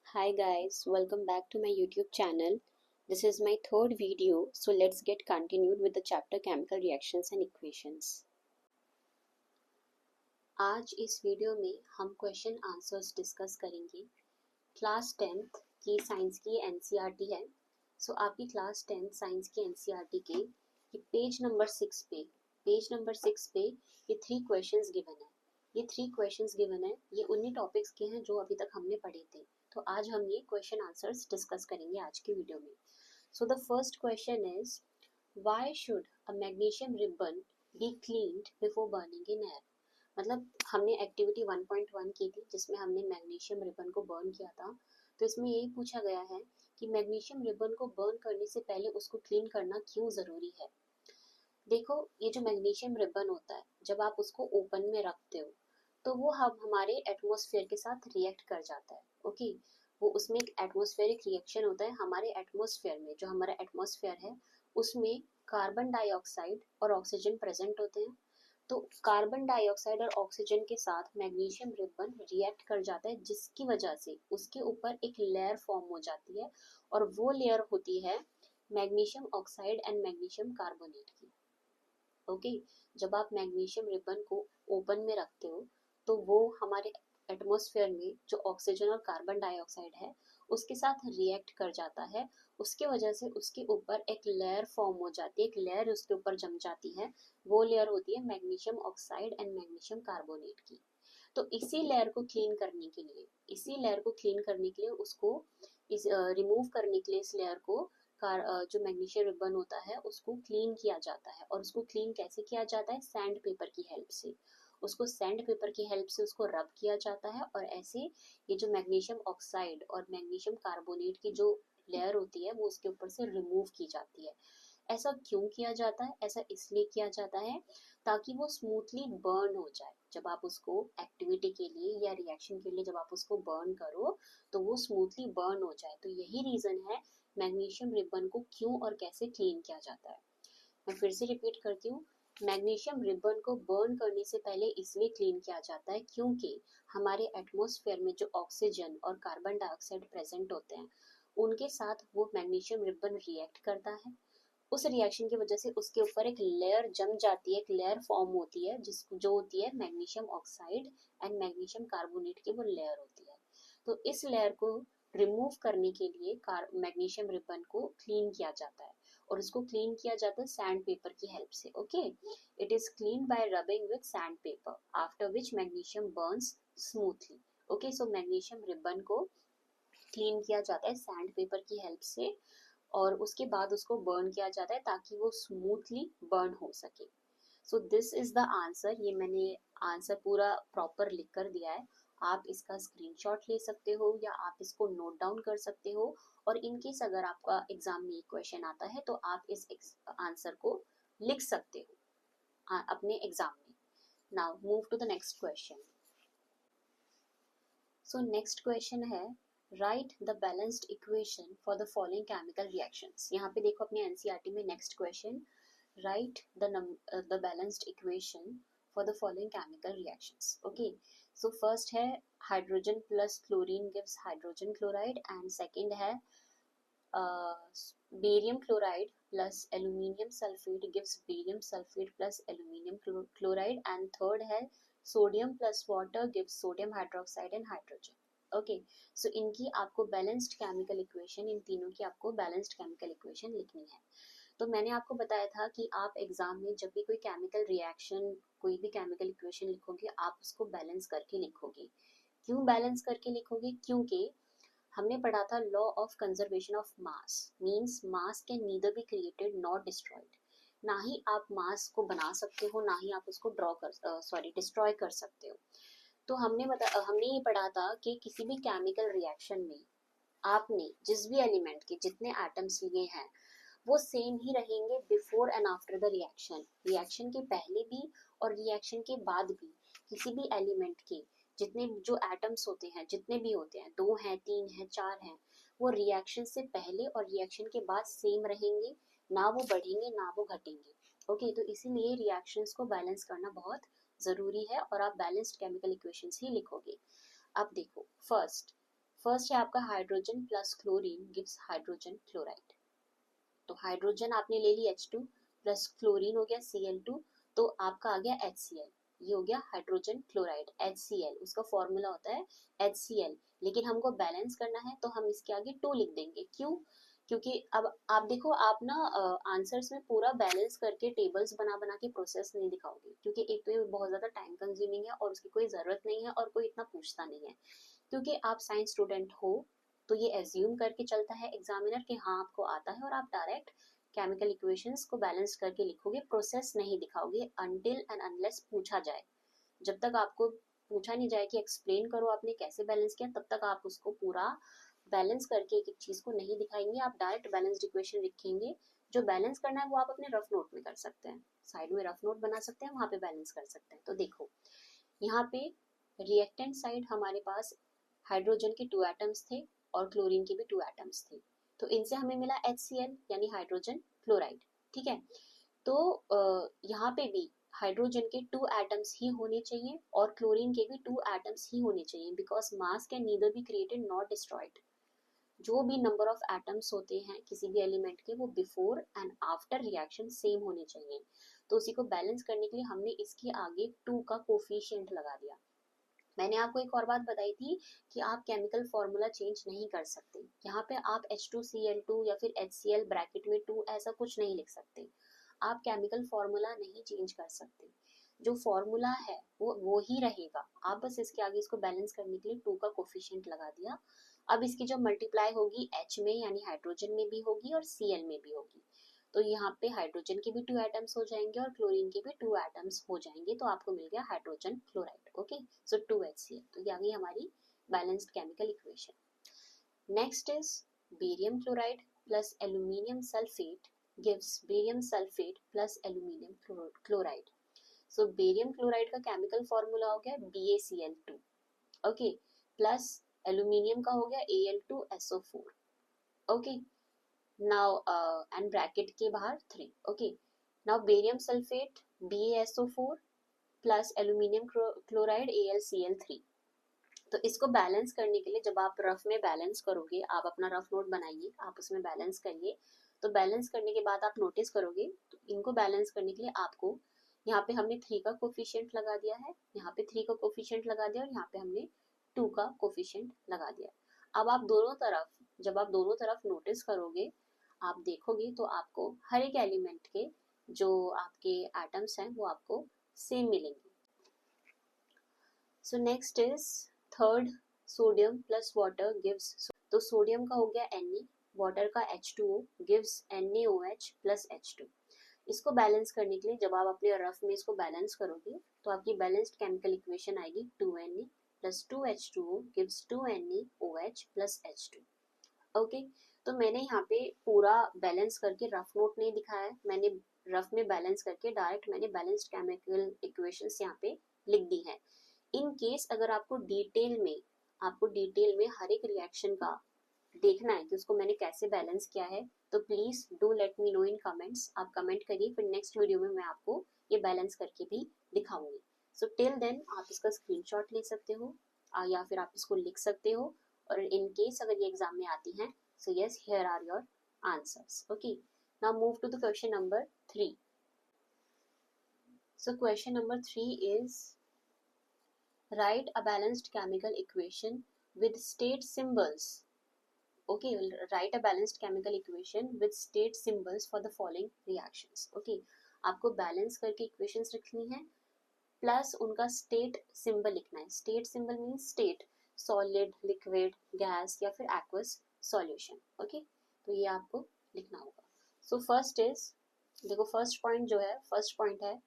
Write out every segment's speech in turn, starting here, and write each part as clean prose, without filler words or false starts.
Hi guys, welcome back to my YouTube channel. This is my third video, so let's get continued with the chapter Chemical Reactions and Equations. आज इस video में हम question answers discuss करेंगे। Class 10th की science की NCERT है। सो आपकी class 10th science की एनसीईआरटी के ये पेज नंबर 6 पे ये 3 क्वेश्चंस गिवन है। ये 3 क्वेश्चंस गिवन है, ये उन्हीं टॉपिक्स के हैं जो अभी तक हमने पढ़े थे। तो आज हम ये क्वेश्चन आंसर्स डिस्कस करेंगे आज की वीडियो में। So the first question is why should a magnesium ribbon be cleaned before burning in air. मतलब हमने एक्टिविटी 1.1 की थी जिसमें हमने मैग्नीशियम रिबन को बर्न किया था। तो इसमें यही पूछा गया है कि मैग्नीशियम रिबन को बर्न करने से पहले उसको क्लीन करना क्यों ज़रूरी है। देखो, ये जो मैग्नीशियम रिबन होता है, जब आप उसको ओपन में रखते हो तो वो हम हमारे एटमॉस्फेयर के साथ रिएक्ट कर जाता है। ओके, वो उसमें एक एटमॉस्फेरिक रिएक्शन होता है। हमारे एटमॉस्फेयर में, जो हमारा एटमॉस्फेयर है, उसमें कार्बन डाइऑक्साइड और ऑक्सीजन प्रेजेंट होते हैं। तो कार्बन डाइऑक्साइड और ऑक्सीजन के साथ मैग्नीशियम रिबन रिएक्ट कर जाता है, जिसकी वजह से उसके ऊपर एक लेयर फॉर्म हो जाती है और वो लेयर होती है magnesium oxide and magnesium carbonate की। ओके, जब आप मैग्नीशियम रिबन को ओपन में रखते हो तो वो हमारे एटमॉस्फेयर में जो ऑक्सीजन और कार्बन डाइऑक्साइड है उसके साथ रिएक्ट कर जाता है। उसके वजह से उसके ऊपर एक लेयर फॉर्म हो जाती है, एक लेयर उसके ऊपर जम जाती है। वो लेयर होती है magnesium oxide and magnesium carbonate की। तो इसी लेयर को क्लीन करने के लिए, उसको रिमूव करने के लिए इस लेयर को जो मैग्नीशियम रिबन होता है उसको क्लीन किया जाता है। और उसको क्लीन कैसे किया जाता है? सैंड पेपर की हेल्प से। उसको सैंड पेपर की हेल्प से उसको रब किया जाता है और ऐसे ये जो मैग्नीशियम ऑक्साइड और मैग्नीशियम कार्बोनेट की जो लेयर होती है वो उसके ऊपर से रिमूव की जाती है। ऐसा क्यों किया जाता है? ऐसा इसलिए किया जाता है ताकि वो स्मूथली बर्न हो जाए। जब आप उसको एक्टिविटी के लिए या रिएक्शन के लिए जब आप उसको बर्न करो तो वो स्मूथली बर्न हो जाए। तो यही रीजन है मैग्नीशियम रिबन को क्यों और कैसे क्लीन किया जाता है। मैं फिर से रिपीट करती हूँ, मैग्नीशियम रिबन को बर्न करने से पहले इसलिए क्लीन किया जाता है क्योंकि हमारे एटमॉस्फेयर में जो ऑक्सीजन और कार्बन डाइऑक्साइड प्रेजेंट होते हैं उनके साथ वो मैग्नीशियम रिबन रिएक्ट करता है। उस रिएक्शन की वजह से उसके ऊपर एक लेयर जम जाती है, एक लेयर फॉर्म होती है जो होती है magnesium oxide and magnesium carbonate की वो लेयर होती है। तो इस लेयर को रिमूव करने के लिए मैग्नीशियम रिबन को क्लीन किया जाता है और इसको क्लीन किया जाता है सैंड पेपर की हेल्प से। Okay, it is clean bye rubbing with sand paper after which magnesium Burns smoothly. Okay, so magnesium ribbon को क्लीन किया जाता है सैंड पेपर की हेल्प से और उसके बाद उसको बर्न किया जाता है ताकि वो स्मूथली बर्न हो सके। So this is the answer. ये मैंने आंसर पूरा प्रॉपर लिख कर दिया है। आप इसका स्क्रीनशॉट ले सकते हो या आप इसको नोट डाउन कर सकते हो और इन केस अगर आपका एग्जाम में क्वेश्चन आता है तो आप इस आंसर को लिख सकते हो अपने एग्जाम में। Now move to the next question. So next question है write the balanced equation for the following chemical reactions. यहाँ पे देखो अपने एनसीईआरटी में next question, write the balanced equation for the following chemical reactions. Okay, so first है hydrogen plus chlorine gives hydrogen chloride and second है barium chloride plus aluminium sulphate gives barium sulphate plus aluminium chloride and third है sodium plus water gives sodium hydroxide and hydrogen. Okay, so इनकी आपको balanced chemical equation, इन तीनों की आपको balanced chemical equation लिखनी है। तो मैंने आपको बताया था कि आप एग्जाम में जब भी कोई केमिकल रिएक्शन, कोई भी केमिकल इक्वेशन लिखोगे आप उसको बैलेंस करके लिखोगे। क्यों बैलेंस करके लिखोगे? क्योंकि हमने पढ़ा था law of conservation of mass, means mass can neither be created not destroyed. ना ही आप मास को बना सकते हो ना ही आप उसको डिस्ट्रॉय कर सकते हो। तो हमने ये पढ़ा था कि किसी भी केमिकल रिएक्शन में आपने जिस भी एलिमेंट के जितने एटम्स लिए हैं वो सेम ही रहेंगे before and after the reaction. Reaction के पहले भी और रिएक्शन के बाद भी किसी भी एलिमेंट के जितने जो एटम्स होते हैं, जितने भी होते हैं, 2 हैं, 3 हैं, 4 हैं, वो रिएक्शन से पहले और रिएक्शन के बाद सेम रहेंगे, ना वो बढ़ेंगे ना वो घटेंगे। ओके, तो इसीलिए रिएक्शंस को बैलेंस करना बहुत जरूरी है और आप बैलेंस्ड केमिकल इक्वेशंस ही लिखोगे। अब देखो, फर्स्ट फर्स्ट है आपका hydrogen plus chlorine gives hydrogen chloride. तो हाइड्रोजन आपने ले ली H2 प्लस क्लोरीन हो गया Cl2, तो आपका आ गया HCl। ये हो गया हाइड्रोजन क्लोराइड HCl, उसका फॉर्मूला होता है HCl। लेकिन हमको बैलेंस करना है तो हम इसके आगे 2 लिख देंगे। क्यों? क्योंकि अब आप देखो, आप ना आंसर्स में पूरा बैलेंस करके टेबल्स बना बना के प्रोसेस नहीं दिखाओगे, क्योंकि एक तो ये बहुत ज्यादा टाइम कंज्यूमिंग है और उसकी कोई जरूरत नहीं है और कोई इतना पूछता नहीं है। क्योंकि आप साइंस स्टूडेंट हो तो ये एज्यूम करके चलता है एग्जामिनर कि हाँ आपको आता है, और आप डायरेक्ट केमिकल इक्वेशंस को बैलेंस करके लिखोगे, प्रोसेस नहीं दिखाओगे अनटिल एंड अनलेस पूछा जाए। जब तक आपको पूछा नहीं जाए कि एक्सप्लेन करो आपने कैसे बैलेंस किया, तब तक आप उसको पूरा बैलेंस करके एक एक चीज को नहीं दिखाएंगे, आप डायरेक्ट बैलेंस्ड इक्वेशन लिखेंगे। जो बैलेंस करना है वो आप अपने रफ नोट में कर सकते हैं, साइड में रफ नोट बना सकते हैं, वहां पे बैलेंस कर सकते हैं। तो देखो यहाँ पे रिएक्टेंट साइड हमारे पास हाइड्रोजन के 2 एटम्स थे और क्लोरीन के भी 2 एटम्स थे, तो इनसे हमें मिला HCl यानी हाइड्रोजन क्लोराइड। ठीक है, तो यहाँ पे भी हाइड्रोजन के 2 एटम्स ही होने चाहिए और क्लोरीन के भी 2 एटम्स ही होने चाहिए, because mass can neither be created not destroyed. जो भी नंबर ऑफ एटम्स होते हैं किसी भी एलिमेंट के, वो before and after reaction same होने चाहिए। तो उसी को बैलेंस करने के लिए हमने इसके आगे 2 का कोफिशिएंट लगा दिया। मैंने आपको एक और बात बताई थी कि आप केमिकल फॉर्मूला चेंज नहीं कर सकते। यहाँ पे आप H2Cl2 या फिर HCl ब्रैकेट में 2 ऐसा कुछ नहीं लिख सकते। आप केमिकल फॉर्मूला नहीं चेंज कर सकते। जो फॉर्मूला है वो ही रहेगा, आप बस इसके आगे इसको बैलेंस करने के लिए 2 का कोफिशिएंट लगा दिया। अब इसकी जो मल्टीप्लाई होगी H में यानी हाइड्रोजन में भी होगी और Cl में भी होगी। तो यहाँ पे हाइड्रोजन के भी 2 एटम्स हो जाएंगे और क्लोरीन के भी 2 एटम्स हो जाएंगे, तो आपको मिल गया हाइड्रोजन क्लोराइड। ओके, सो 2HCl। तो ये आ गई हमारी balanced chemical equation. Next is barium chloride plus aluminium sulphate gives barium sulphate plus aluminium chloride. So barium chloride का केमिकल फॉर्मूला हो गया BaCl2, ओके, प्लस एल्यूमिनियम का हो गया Al2SO4, okay. Now and bracket के बाहर 3, okay. Now barium sulphate BaSO4 plus aluminium chloride AlCl3। तो इसको बैलेंस करने के लिए जब आप रफ में बैलेंस करोगे, आप अपना रफ नोट बनाइए, आप उसमें बैलेंस करिए। तो बैलेंस करने के बाद आप नोटिस करोगे, तो इनको बैलेंस करने के लिए आपको यहाँ पे हमने 3 का कोफिशिएंट लगा दिया है, यहाँ पे 3 का कोफिशिएंट लगा दिया और यहाँ पे हमने 2 का कोफिशिएंट लगा दिया। अब आप दोनों तरफ, जब आप दोनों तरफ नोटिस करोगे, आप देखोगे तो आपको हर एक एलिमेंट के जो आपके एटम्स हैं वो आपको सेम मिलेंगे। So next is third, sodium plus water gives, तो सोडियम का हो गया Na, वाटर का H2O gives NaOH plus H2। इसको बैलेंस करने के लिए जब आप अपने रफ में इसको बैलेंस करोगे तो आपकी बैलेंस्ड केमिकल इक्वेशन आएगी 2Na plus 2H2O gives 2NaOH plus H2, okay. तो मैंने यहाँ पे पूरा बैलेंस करके रफ नोट नहीं दिखाया है, मैंने रफ में बैलेंस करके डायरेक्ट मैंने बैलेंस्ड केमिकल इक्वेशंस यहाँ पे लिख दी है। इन केस अगर आपको डिटेल में हर एक रिएक्शन का देखना है कि उसको मैंने कैसे बैलेंस किया है, तो please do let me know in comments. आप कमेंट करिए, फिर नेक्स्ट वीडियो में मैं आपको ये बैलेंस करके भी दिखाऊंगी। सो टिल देन आप इसका स्क्रीनशॉट ले सकते हो या फिर आप इसको लिख सकते हो, और इन केस अगर ये एग्जाम में आती हैं, so yes, here are your answers. Okay, now move to the question number 3. So question number 3 is write a balanced chemical equation with state symbols. Okay, write a balanced chemical equation with state symbols for the following reactions. Okay, आपको balance करके equations लिखनी है plus उनका state symbol लिखना है। State symbol means state, solid, liquid, gas या फिर aqueous solution. Okay, तो ये आपको लिखना होगा। सो फर्स्ट इज, देखो फर्स्ट पॉइंट जो है, फर्स्ट पॉइंट है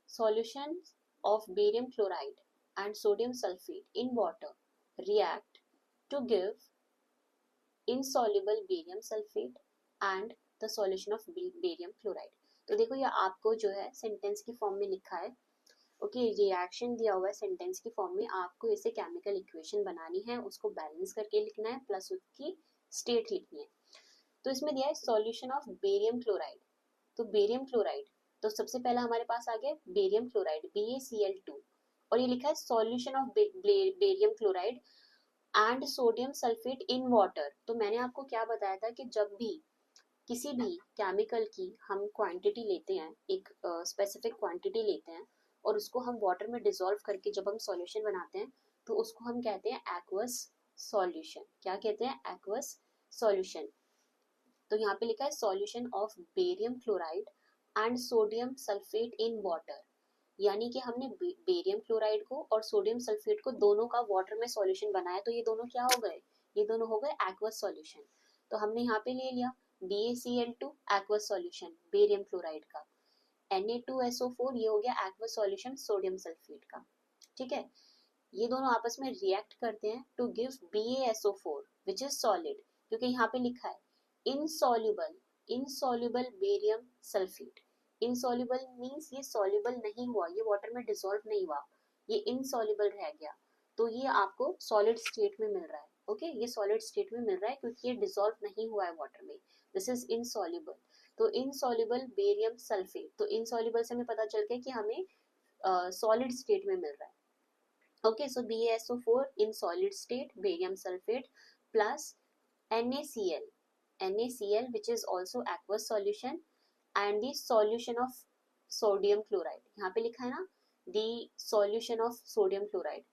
solution of barium chloride and sodium sulphate in water react to give insoluble barium sulfate and the solution of barium chloride। तो देखो ये आपको जो है सेंटेंस की फॉर्म में लिखा है, ओके, रिएक्शन दिया हुआ है सेंटेंस की फॉर्म में, आपको इसे केमिकल इक्वेशन बनानी है, उसको बैलेंस करके लिखना है प्लस उसकी स्टेट लिखनी है। तो इसमें दिया है सॉल्यूशन ऑफ बेरियम क्लोराइड, तो बेरियम क्लोराइड, तो सबसे पहला हमारे पास आ गया बेरियम क्लोराइड BaCl2, और ये लिखा है solution of barium chloride. And sodium sulphate in water. तो मैंने आपको क्या बताया था कि जब भी किसी भी केमिकल की हम क्वांटिटी लेते हैं, एक स्पेसिफिक क्वांटिटी लेते हैं और उसको हम वाटर में डिसॉल्व करके जब हम सॉल्यूशन बनाते हैं तो उसको हम कहते हैं एक्वस सॉल्यूशन। क्या कहते हैं? Aqueous solution. तो यहाँ पे लिखा है solution of barium chloride and sodium sulphate in water, यानी कि हमने बेरियम क्लोराइड को और सोडियम सल्फेट को दोनों का वाटर में सॉल्यूशन बनाया, तो ये दोनों क्या हो गए? ये दोनों हो गए एक्वस सॉल्यूशन। तो हमने यहाँ पे ले लिया BaCl2 aqueous solution barium chloride का, Na2SO4 ये हो गया एक्वस सॉल्यूशन सोडियम सल्फेट का। ठीक है, ये दोनों आपस में रिएक्ट करते हैं to give BaSO4 which is solid, क्योंकि यहाँ पे लिखा है insoluble, insoluble barium sulphate. Insoluble means ये सॉल्युबल नहीं हुआ, ये वाटर में डिसॉल्व नहीं हुआ, ये इनसॉल्युबल रह गया, तो ये आपको सॉलिड स्टेट में मिल रहा है। ओके ये सॉलिड स्टेट में मिल रहा है क्योंकि ये डिसॉल्व नहीं हुआ है वाटर में, दिस इज इनसॉल्युबल। तो इनसॉल्युबल बेरियम सल्फेट, तो इनसॉल्युबल से हमें पता चल गया कि हमें सॉलिड स्टेट में मिल रहा है। Okay, so BaSO4 in solid state, barium sulfate plus NaCl, NaCl which is also aqueous solution and the solution of sodium chloride. यहाँ पे लिखा है ना the solution of sodium chloride,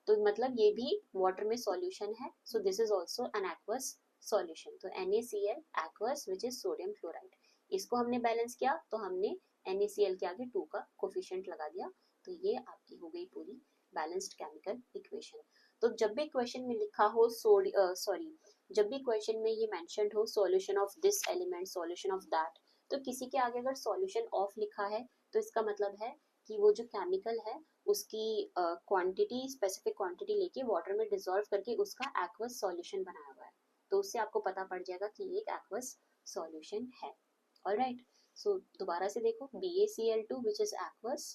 तो मतलब ये भी वाटर में सॉल्यूशन है, so this is also an aqueous solution. तो NaCl aqueous which is sodium chloride, इसको हमने बैलेंस किया तो हमने NaCl के आगे 2 का कोफिशिएंट लगा दिया, तो ये आपकी हो गई पूरी बैलेंस्ड केमिकल इक्वेशन। तो जब भी क्वेश्चन में लिखा हो जब भी क्वेश्चन में ये मेंशन्ड हो solution of this element, solution of that, तो किसी के आगे अगर सॉल्यूशन ऑफ लिखा है तो इसका मतलब है कि वो जो केमिकल है उसकी क्वांटिटी, स्पेसिफिक क्वांटिटी लेके वाटर में डिसॉल्व करके उसका एक्वस सॉल्यूशन बनाया हुआ है, तो उससे आपको पता पड़ जाएगा कि ये एक एक्वस सॉल्यूशन है। ऑलराइट, सो दोबारा से देखो BaCl2 which is aqueous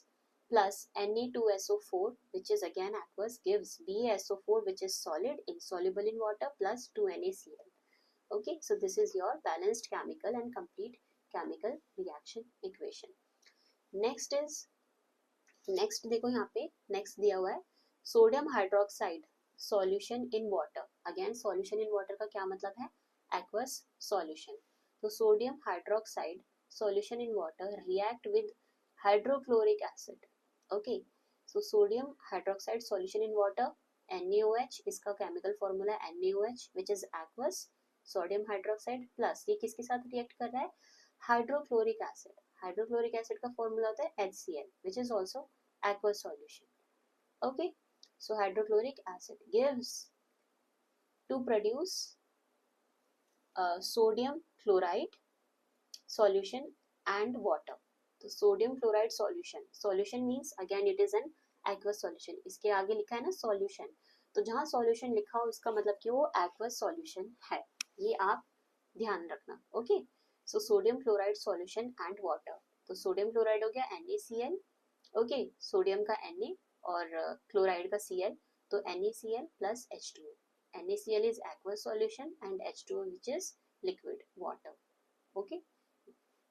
plus Na2SO4 which is again aqueous gives BaSO4 which is solid, insoluble in water plus 2NaCl. Okay, so this is your balanced chemical and complete chemical reaction equation. Next is, next देखो यहाँ पे next दिया हुआ है sodium hydroxide solution in water. Again solution in water का क्या मतलब है? Aqueous solution. तो sodium hydroxide solution in water react with hydrochloric acid. Okay, so sodium hydroxide solution in water NaOH, इसका केमिकल फॉर्मूला है NaOH which is aqueous sodium hydroxide plus ये किसके साथ रिएक्ट कर रहा है? Hydrochloric acid. हाइड्रोक्लोरिक एसिड का formula होता है HCl which is also aqueous solution. Okay, so hydrochloric acid gives to produce sodium chloride solution and water. तो sodium chloride solution, solution means again it is an aqueous solution, इसके आगे लिखा है ना solution, तो जहाँ सॉल्यूशन लिखा हो उसका मतलब कि वो एक्वस सॉल्यूशन है, ये आप ध्यान रखना। Okay, so sodium chloride solution and water, तो सोडियम क्लोराइड हो गया NaCl, ओके सोडियम का Na और क्लोराइड का Cl, तो NaCl plus H2O. NaCl is aqueous solution and H2O which is liquid water. Okay,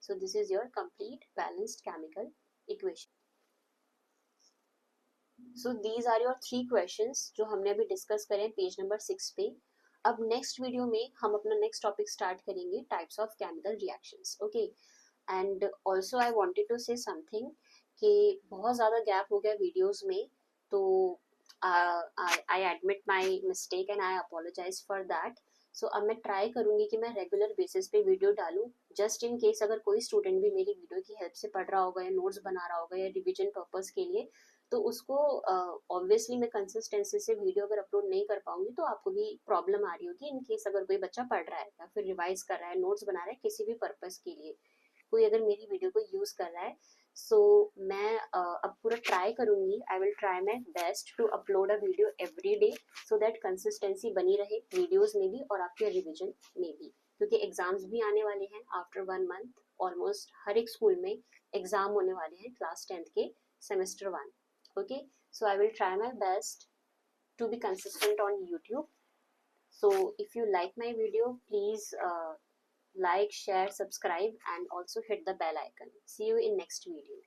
so this is your complete balanced chemical equation. So these are your 3 questions जो हमने अभी discuss करें page number 6 पे। अब next video में हम अपना next topic start करेंगे types of chemical reactions. Okay, and also I wanted to say something कि बहुत ज़्यादा गैप हो गया वीडियोस में, तो I admit my mistake and I apologise for that. So अब मैं ट्राई करूंगी कि मैं रेगुलर बेसिस पे वीडियो डालूं, जस्ट इन केस अगर कोई स्टूडेंट भी मेरी वीडियो की हेल्प से पढ़ रहा होगा या नोट्स बना रहा होगा या रिविजन पर्पस के लिए, तो उसको ऑब्वियसली मैं कंसिस्टेंसी से वीडियो अगर अपलोड नहीं कर पाऊंगी तो आपको भी प्रॉब्लम आ रही होगी इन केस अगर कोई बच्चा पढ़ रहा है या फिर रिवाइज कर रहा है, नोट्स बना रहा है, किसी भी पर्पस के लिए कोई अगर मेरी वीडियो को यूज कर रहा है। सो मैं अब पूरा ट्राई करूंगी, I will try my best to upload a video every day so that consistency बनी रहे वीडियोज में भी और आपके रिविजन में भी, क्योंकि एग्जाम्स भी आने वाले हैं आफ्टर 1 मंथ। ऑलमोस्ट हर एक स्कूल में एग्जाम होने वाले हैं क्लास 10th के semester 1। Okay, so I will try my best to be consistent on YouTube. So if you like my video, please like, share, subscribe and also hit the bell icon. See you in next video.